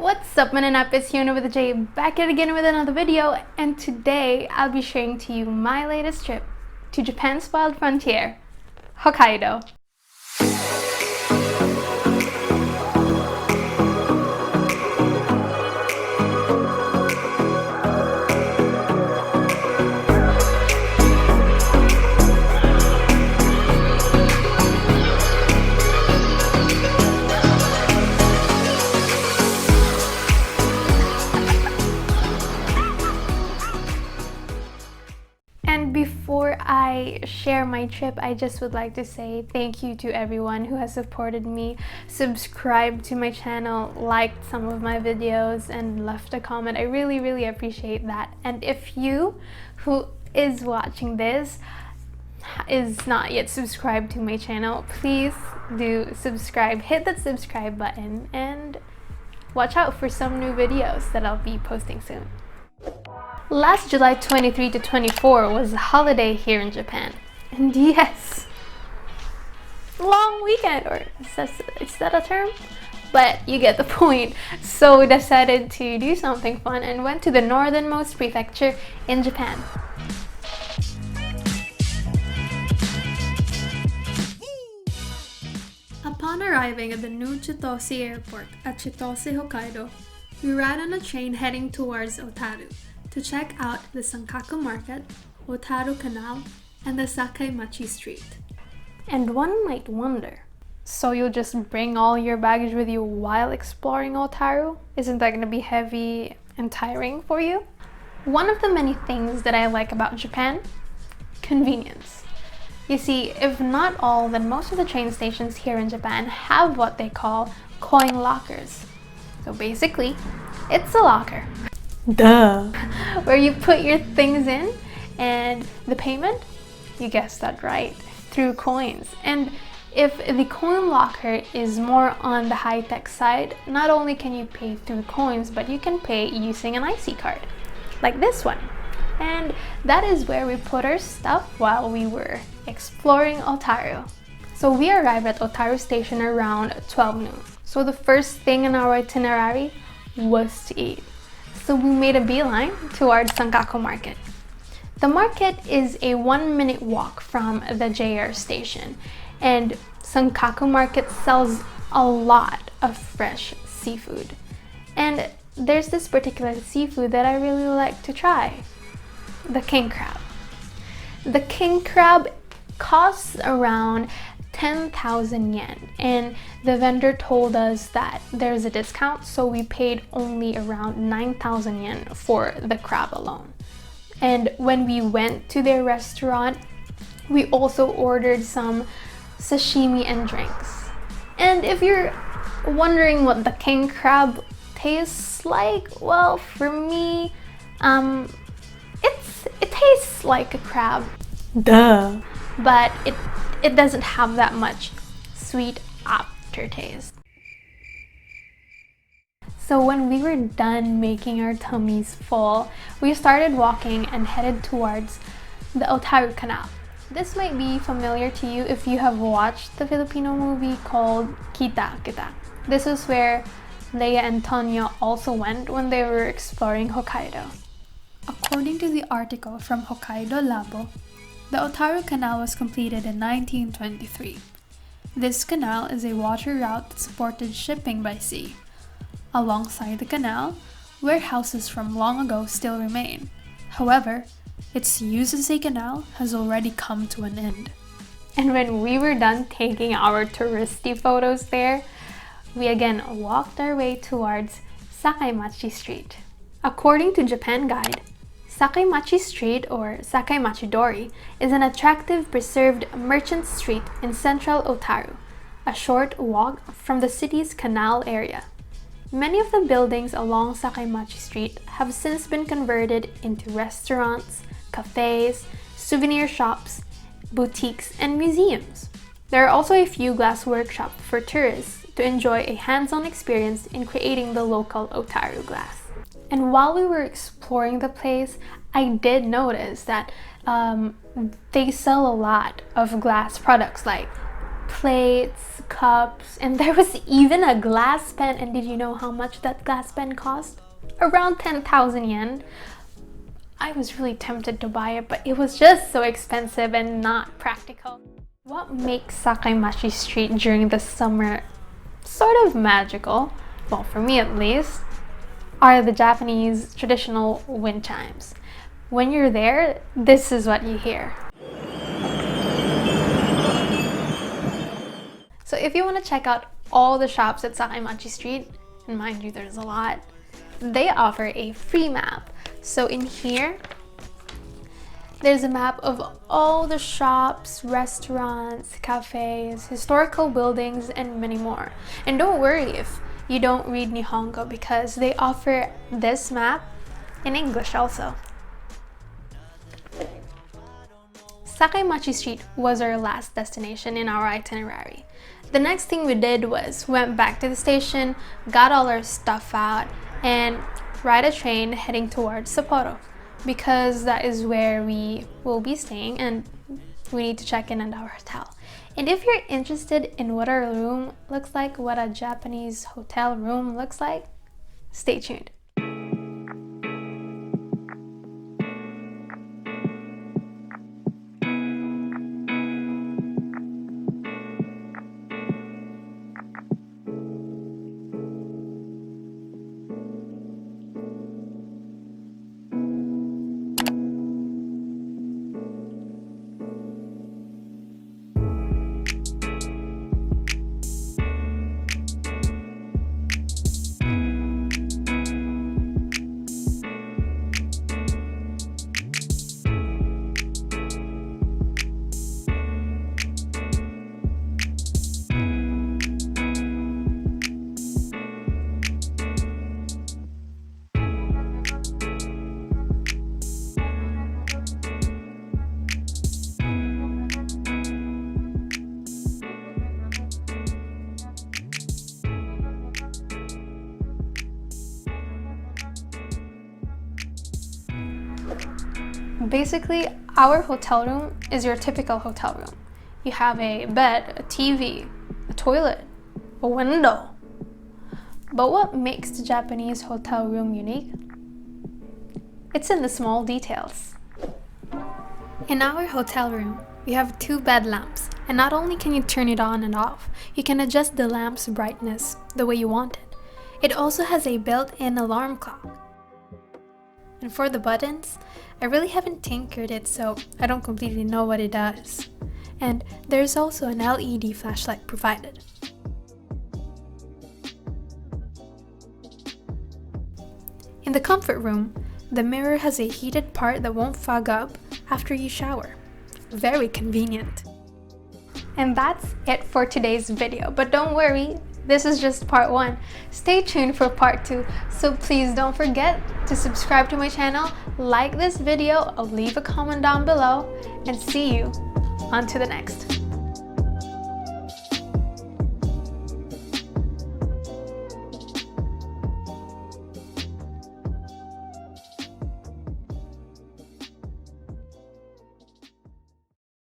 What's up, Mananap? It's Jonah with a J, back at it again with another video, and today I'll be sharing to you my latest trip to Japan's wild frontier, Hokkaido. And before I share my trip, I just would like to say thank you to everyone who has supported me, subscribed to my channel, liked some of my videos, and left a comment. I really appreciate that. And if you who is watching this is not yet subscribed to my channel, please do subscribe. Hit that subscribe button and watch out for some new videos that I'll be posting soon. Last July 23 to 24 was a holiday here in Japan. And yes, long weekend, or is that a term? But you get the point. So we decided to do something fun and went to the northernmost prefecture in Japan. Upon arriving at the new Chitose airport at Chitose, Hokkaido, we ride on a train heading towards Otaru to check out the Sankaku Market, Otaru Canal, and the Sakaimachi Street. And one might wonder, so you'll just bring all your baggage with you while exploring Otaru? Isn't that going to be heavy and tiring for you? One of the many things that I like about Japan: convenience. You see, if not all, then most of the train stations here in Japan have what they call coin lockers. So basically, it's a locker. Duh! Where you put your things in, and the payment, you guessed that right, through coins. And if the coin locker is more on the high-tech side, not only can you pay through coins, but you can pay using an IC card, like this one. And that is where we put our stuff while we were exploring Otaru. So we arrived at Otaru station around 12 noon. So the first thing in our itinerary was to eat. So we made a beeline towards Sankaku Market. The market is a 1-minute walk from the JR station, and Sankaku Market sells a lot of fresh seafood. And there's this particular seafood that I really like to try: the king crab. The king crab costs around 10,000 yen, and the vendor told us that there's a discount, so we paid only around 9,000 yen for the crab alone. And when we went to their restaurant, we also ordered some sashimi and drinks. And if you're wondering what the king crab tastes like, well, for me, it tastes like a crab. Duh! But it doesn't have that much sweet aftertaste. So when we were done making our tummies full, we started walking and headed towards the Otaru Canal. This might be familiar to you if you have watched the Filipino movie called Kita Kita. This is where Leia and Tonya also went when they were exploring Hokkaido. According to the article from Hokkaido Labo, the Otaru Canal was completed in 1923. This canal is a water route that supported shipping by sea. Alongside the canal, warehouses from long ago still remain. However, its use as a canal has already come to an end. And when we were done taking our touristy photos there, we again walked our way towards Sakaimachi Street. According to Japan Guide, Sakaimachi Street, or Sakaimachi Dori, is an attractive preserved merchant street in central Otaru, a short walk from the city's canal area. Many of the buildings along Sakaimachi Street have since been converted into restaurants, cafes, souvenir shops, boutiques, and museums. There are also a few glass workshops for tourists to enjoy a hands-on experience in creating the local Otaru glass. And while we were exploring the place, I did notice that they sell a lot of glass products like plates, cups, and there was even a glass pen. And did you know how much that glass pen cost? Around 10,000 yen. I was really tempted to buy it, but it was just so expensive and not practical. What makes Sakaimachi Street during the summer sort of magical, well for me at least, are the Japanese traditional wind chimes. When you're there, this is what you hear. So if you want to check out all the shops at Sakaimachi Street, and mind you there's a lot, they offer a free map. So in here, there's a map of all the shops, restaurants, cafes, historical buildings, and many more. And don't worry if you don't read Nihongo, because they offer this map in English also. Sakaimachi Street was our last destination in our itinerary. The next thing we did was went back to the station, got all our stuff out, and ride a train heading towards Sapporo, because that is where we will be staying and we need to check in at our hotel. And if you're interested in what our room looks like, what a Japanese hotel room looks like, stay tuned. Basically, our hotel room is your typical hotel room. You have a bed, a TV, a toilet, a window. But what makes the Japanese hotel room unique? It's in the small details. In our hotel room, we have 2 bed lamps, and not only can you turn it on and off, you can adjust the lamp's brightness the way you want it. It also has a built-in alarm clock. And for the buttons, I really haven't tinkered it, so I don't completely know what it does. And there's also an LED flashlight provided. In the comfort room, the mirror has a heated part that won't fog up after you shower. Very convenient. And that's it for today's video, but don't worry, this is just part 1. Stay tuned for part 2, so please don't forget to subscribe to my channel, like this video, leave a comment down below, and see you on to the next.